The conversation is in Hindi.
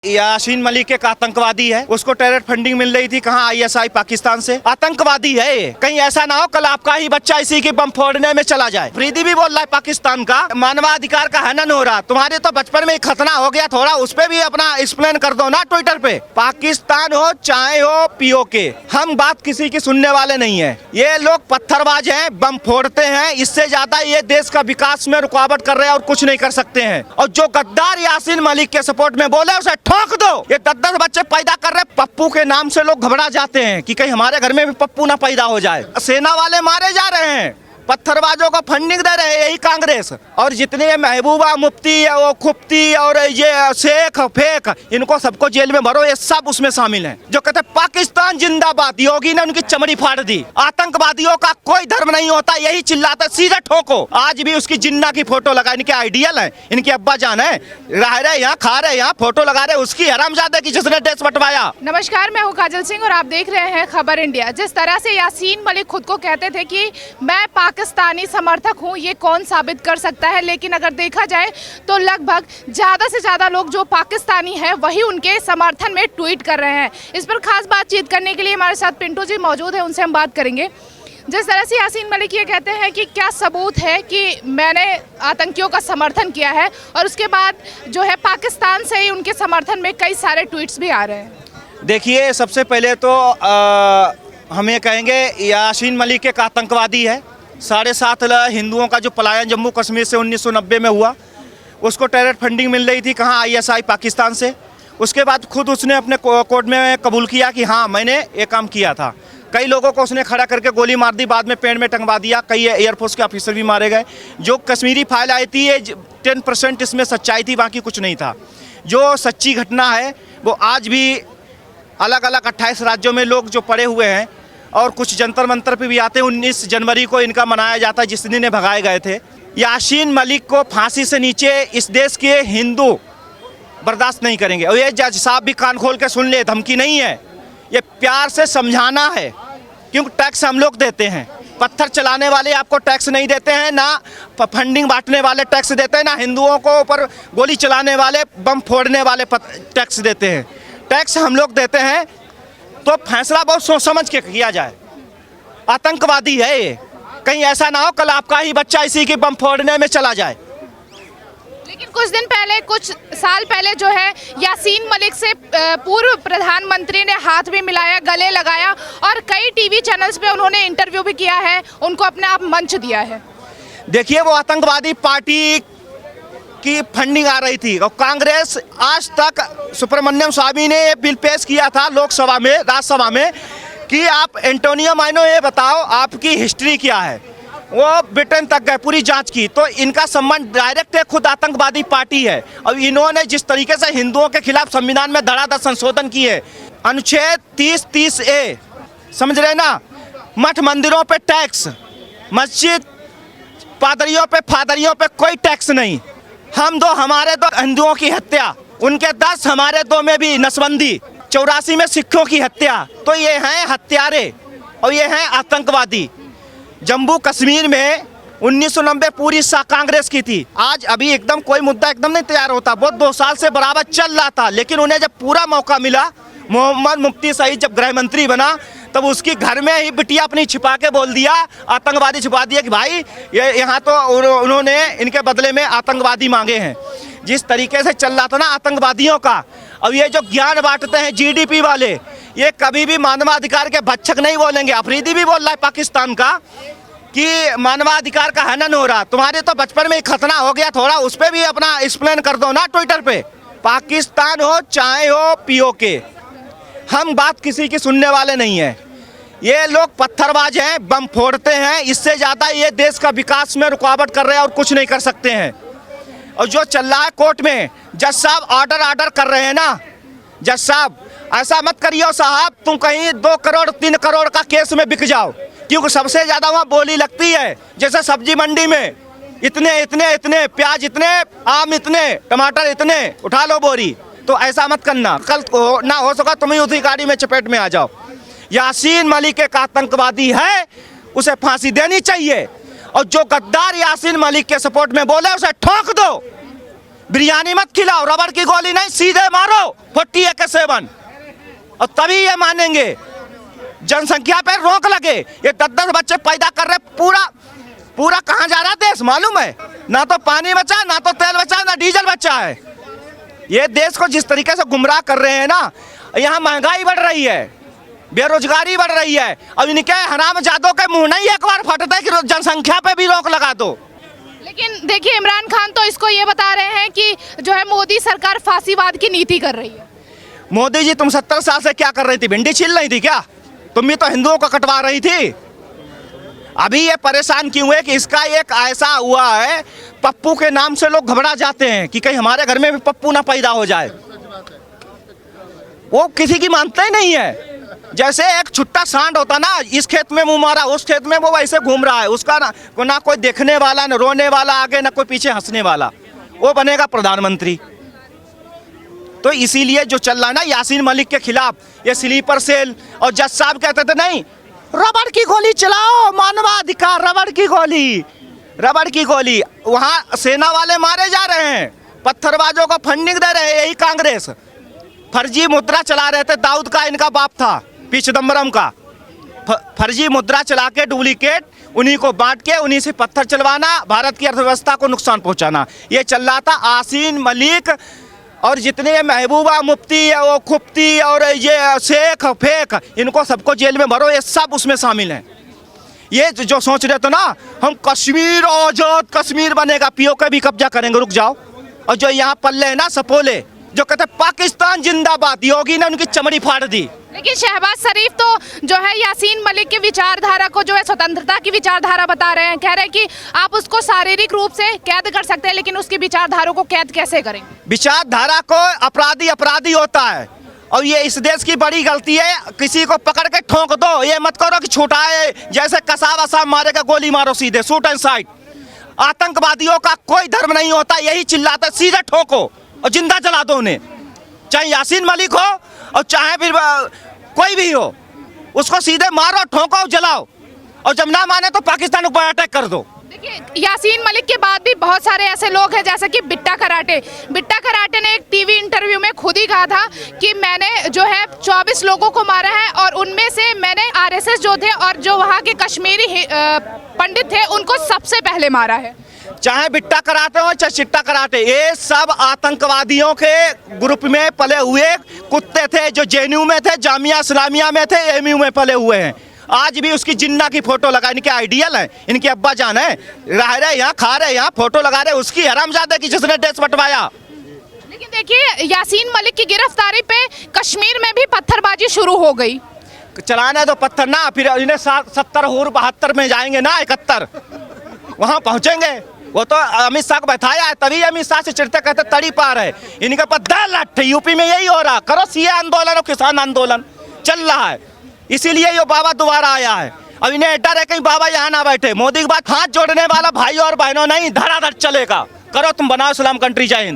यासीन मलिक एक आतंकवादी है, उसको टेरर फंडिंग मिल रही थी कहाँ, आईएसआई पाकिस्तान से। आतंकवादी है ये, कहीं ऐसा ना हो कल आपका ही बच्चा इसी की बम फोड़ने में चला जाए। अफरीदी भी बोल रहा है पाकिस्तान का मानवाधिकार का हनन हो रहा। तुम्हारे तो बचपन में खतना हो गया, थोड़ा उस पे भी अपना एक्सप्लेन कर दो ना ट्विटर पे। पाकिस्तान हो चाहे हो पीओके, हम बात किसी की सुनने वाले नहीं है। ये लोग पत्थरबाज हैं, बम फोड़ते हैं, इससे ज्यादा ये देश का विकास में रुकावट कर रहे हैं और कुछ नहीं कर सकते हैं। और जो गद्दार यासीन मलिक के सपोर्ट में बोले उसे ठोक दो। ये 10-10 बच्चे पैदा कर रहे, पप्पू के नाम से लोग घबरा जाते हैं कि कहीं हमारे घर में भी पप्पू ना पैदा हो जाए। सेना वाले मारे जा रहे हैं, पत्थरबाजों को फंडिंग दे रहे हैं यही कांग्रेस। और जितने महबूबा मुफ्ती वो खुफ्ती और ये शेख फेक, इनको सबको जेल में भरो, ये सब उसमें शामिल हैं। जो कहते पाकिस्तान जिंदाबाद, योगी ने उनकी चमड़ी फाड़ दी। आतंकवादियों का कोई धर्म नहीं होता, यही चिल्लाता, सीधे ठोको। आज भी उसकी जिन्ना की फोटो लगा, इनके आइडियल है, इनके अब्बा जान है, रह रहे यहाँ, खा रहे यहाँ, फोटो लगा रहे उसकी हरामजादे की जिसने देश बंटवाया। नमस्कार, मैं हूँ काजल सिंह और आप देख रहे हैं खबर इंडिया। जिस तरह से यासीन मलिक खुद को कहते थे कि मैं पाकिस्तानी समर्थक हूं, ये कौन साबित कर सकता है। लेकिन अगर देखा जाए तो लगभग ज़्यादा से ज़्यादा लोग जो पाकिस्तानी हैं वही उनके समर्थन में ट्वीट कर रहे हैं। इस पर खास बातचीत करने के लिए हमारे साथ पिंटू जी मौजूद हैं, उनसे हम बात करेंगे। जिस तरह से यासीन मलिक ये कहते हैं कि क्या सबूत है कि मैंने आतंकियों का समर्थन किया है, और उसके बाद जो है पाकिस्तान से ही उनके समर्थन में कई सारे ट्वीट्स भी आ रहे हैं। देखिए, सबसे पहले तो हम ये कहेंगे यासीन मलिक एक आतंकवादी है। 7.5 हिंदुओं का जो पलायन जम्मू कश्मीर से 1990 में हुआ, उसको टेरर फंडिंग मिल रही थी कहाँ, आईएसआई पाकिस्तान से। उसके बाद खुद उसने अपने कोर्ट में कबूल किया कि हाँ मैंने ये काम किया था। कई लोगों को उसने खड़ा करके गोली मार दी, बाद में पेड़ में टंगवा दिया। कई एयरफोर्स के ऑफिसर भी मारे गए। जो कश्मीरी फाइल आई थी, ये 10% इसमें सच्चाई थी, बाकी कुछ नहीं था। जो सच्ची घटना है वो आज भी अलग अलग 28 राज्यों में लोग जो पड़े हुए हैं, और कुछ जंतर मंतर पे भी आते हैं। 19 जनवरी को इनका मनाया जाता है, जिस दिन इन्हें भगाए गए थे। यासीन मलिक को फांसी से नीचे इस देश के हिंदू बर्दाश्त नहीं करेंगे। और ये जज साहब भी कान खोल के सुन ले, धमकी नहीं है, ये प्यार से समझाना है, क्योंकि टैक्स हम लोग देते हैं। पत्थर चलाने वाले आपको टैक्स नहीं देते हैं, ना फंडिंग बांटने वाले टैक्स देते हैं, ना हिंदुओं को ऊपर गोली चलाने वाले, बम फोड़ने वाले टैक्स देते हैं। टैक्स हम लोग देते हैं, तो फैसला बहुत सोच समझ के किया जाए। आतंकवादी है ये, कहीं ऐसा ना हो कल आपका ही बच्चा इसी की बम फोड़ने में चला जाए। लेकिन कुछ दिन पहले, कुछ साल पहले जो है यासीन मलिक से पूर्व प्रधानमंत्री ने हाथ भी मिलाया, गले लगाया, और कई टीवी चैनल्स पे उन्होंने इंटरव्यू भी किया है, उनको अपने आप मंच दिया है। देखिए, वो आतंकवादी पार्टी की फंडिंग आ रही थी, और कांग्रेस आज तक, सुब्रमण्यम स्वामी ने ये बिल पेश किया था लोकसभा में, राज्यसभा में, कि आप एंटोनियो माइनो ये बताओ आपकी हिस्ट्री क्या है। वो ब्रिटेन तक गए, पूरी जांच की, तो इनका संबंध डायरेक्ट है, खुद आतंकवादी पार्टी है। और इन्होंने जिस तरीके से हिंदुओं के खिलाफ संविधान में धड़ाधड़ संशोधन किए, अनुच्छेद 30-30A, समझ रहे ना, मठ मंदिरों पे टैक्स, मस्जिद पादरियों पे फादरियों पे कोई टैक्स नहीं। हम दो, हमारे दो हिंदुओं की हत्या, उनके 10, हमारे 2 में भी नसबंदी, 84 में सिखों की हत्या। तो ये हैं हत्यारे और ये हैं आतंकवादी। जम्मू कश्मीर में 1990 पूरी कांग्रेस की थी। आज अभी एकदम कोई मुद्दा एकदम नहीं तैयार होता, बहुत 2 साल से बराबर चल रहा था। लेकिन उन्हें जब पूरा मौका मिला, मोहम्मद मुफ्ती सईद जब गृह मंत्री बना, तब उसकी घर में ही बिटिया अपनी छिपा के बोल दिया, आतंकवादी छिपा दिया कि भाई ये यहाँ तो उन्होंने इनके बदले में आतंकवादी मांगे हैं। जिस तरीके से चल रहा था ना आतंकवादियों का। अब ये जो ज्ञान बांटते हैं जीडीपी वाले, ये कभी भी मानवाधिकार के भक्षक नहीं बोलेंगे। अफरीदी भी बोल रहा है पाकिस्तान का कि मानवाधिकार का हनन हो रहा। तुम्हारे तो बचपन में खतना हो गया, थोड़ा उस पर भी अपना एक्सप्लेन कर दो ना ट्विटर पे। पाकिस्तान हो चाहे हो पीओके, हम बात किसी की सुनने वाले नहीं है। ये लोग पत्थरबाज हैं, बम फोड़ते हैं, इससे ज़्यादा ये देश का विकास में रुकावट कर रहे हैं और कुछ नहीं कर सकते हैं। और जो चल रहा है कोर्ट में, जज साहब ऑर्डर कर रहे हैं ना, जज साहब ऐसा मत करियो साहब, तुम कहीं 2 करोड़ 3 करोड़ का केस में बिक जाओ, क्योंकि सबसे ज़्यादा वहाँ बोली लगती है। जैसे सब्जी मंडी में इतने प्याज इतने, आम इतने, टमाटर इतने, उठा लो बोरी। तो ऐसा मत करना, कल ना हो सका तुम ही उसी गाड़ी में चपेट में आ जाओ। यासीन मलिक एक आतंकवादी है, उसे फांसी देनी चाहिए। और जो गद्दार यासीन मलिक के सपोर्ट में बोले उसे ठोक दो। बिरयानी मत खिलाओ, रबड़ की गोली नहीं, सीधे मारो 48-7 और तभी ये मानेंगे। जनसंख्या पे रोक लगे, ये 10-10 बच्चे पैदा कर रहे, पूरा कहाँ जा रहा देश मालूम है? ना तो पानी बचा है, ना तो तेल बचा है, ना डीजल बचा है। ये देश को जिस तरीके से गुमराह कर रहे हैं ना, यहाँ महंगाई बढ़ रही है, बेरोजगारी बढ़ रही है। अब इनके हरामजादों के मुंह नहीं एक बार फटता है कि जनसंख्या पे भी रोक लगा दो। लेकिन देखिए इमरान खान तो इसको ये बता रहे हैं कि जो है मोदी सरकार फांसीवाद की नीति कर रही है। मोदी जी, तुम 70 साल से क्या कर रही थी? भिंडी छील रही थी क्या? तुम भी तो हिंदुओं को कटवा रही थी। अभी ये परेशान क्यों है कि इसका एक ऐसा हुआ है, पप्पू के नाम से लोग घबरा जाते हैं कि कहीं हमारे घर में भी पप्पू ना पैदा हो जाए। वो किसी की मानते ही नहीं है। जैसे एक छुट्टा सांड होता ना, इस खेत में मुंह मारा, उस खेत में वो वैसे घूम रहा है, उसका ना कोई देखने वाला, ना रोने वाला आगे, ना कोई पीछे हंसने वाला, वो बनेगा प्रधानमंत्री। तो इसीलिए जो चल रहा है ना यासीन मलिक के खिलाफ, ये स्लीपर सेल, और जज साहब कहते थे नहीं रबड़ की गोली चलाओ, मानवाधिकार, रबड़ की गोली। वहाँ सेना वाले मारे जा रहे हैं, पत्थरबाजों को फंडिंग दे रहे हैं यही कांग्रेस। फर्जी मुद्रा चला रहे थे, दाऊद का इनका बाप था, पी चिदम्बरम का। फर्जी मुद्रा चला के डुप्लीकेट उन्हीं को बांट के उन्हीं से पत्थर चलवाना, भारत की अर्थव्यवस्था को नुकसान पहुंचाना, ये चल रहा था। यासीन मलिक और जितने महबूबा मुफ्ती वो खुफ्ती और ये शेख फेक, इनको सबको जेल में भरो, ये सब उसमें शामिल हैं। ये जो सोच रहे थे ना हम कश्मीर आजाद कश्मीर बनेगा, पीओके भी कब्जा करेंगे, रुक जाओ। और जो यहाँ पल्ले है ना सपोले, जो कहते पाकिस्तान जिंदाबाद, योगी ने उनकी चमड़ी फाड़ दी। लेकिन शहबाज शरीफ तो जो है यासीन मलिक की विचारधारा को जो है स्वतंत्रता की विचारधारा बता रहे हैं, कह रहे हैं कि आप उसको शारीरिक रूप से कैद कर सकते हैं, लेकिन उसकी विचारधारा को कैद कैसे करेंगे? विचारधारा को अपराधी होता है, और ये इस देश की बड़ी गलती है। किसी को पकड़ के ठोक दो, ये मत करो कि छुटाए, जैसे कसाब वसाब मारेगा गोली मारो सीधे, शूट एंड साइट। आतंकवादियों का कोई धर्म नहीं होता, यही चिल्लाता, सीधे ठोको और जिंदा जला दो उन्हें, चाहे यासीन मलिक हो और चाहे फिर कोई भी हो, उसको सीधे मारो, ठोको, जलाओ, और जब ना माने तो पाकिस्तान पर अटैक कर दो। देखिए यासीन मलिक के बाद भी बहुत सारे ऐसे लोग हैं, जैसे कि बिट्टा कराटे ने एक टीवी इंटरव्यू में खुद ही कहा था कि मैंने जो है 24 लोगों को मारा है, और उनमें से मैंने आरएसएस जो थे और जो वहाँ के कश्मीरी पंडित थे उनको सबसे पहले मारा है। चाहे बिट्टा कराटे हो चाहे चिट्टा कराटे, ये सब आतंकवादियों के ग्रुप में पले हुए कुत्ते थे, जो जेएनयू में थे, जामिया इस्लामिया में थे, एमयू में पले हुए हैं। आज भी उसकी जिन्ना की फोटो लगा, इनके आइडियल है, इनके अब्बा जान है, रह रहे यहाँ, खा रहे यहाँ, फोटो लगा रहे, उसकी हरामजादे की जिसने देश बंटवाया। लेकिन देखिए यासीन मलिक की गिरफ्तारी पे कश्मीर में भी पत्थरबाजी शुरू हो गई। चलाना तो पत्थर ना, फिर इन्हें 70 और 72 में जाएंगे ना, 71 वहाँ पहुँचेंगे। वो तो अमित शाह को बैठाया है, तभी अमित शाह से चिढ़ते कहते तड़ी पार है, इनके पास 10 लठ। यूपी में यही हो रहा, करो सीए आंदोलन और किसान आंदोलन चल रहा है, इसीलिए ये बाबा दोबारा आया है। अब इन्हें डर है कहीं बाबा यहाँ ना बैठे। मोदी के बाद हाथ जोड़ने वाला भाई और बहनों नहीं, धड़ाधड़ चलेगा। करो तुम बनाओ इस्लाम कंट्री। जय हिंद।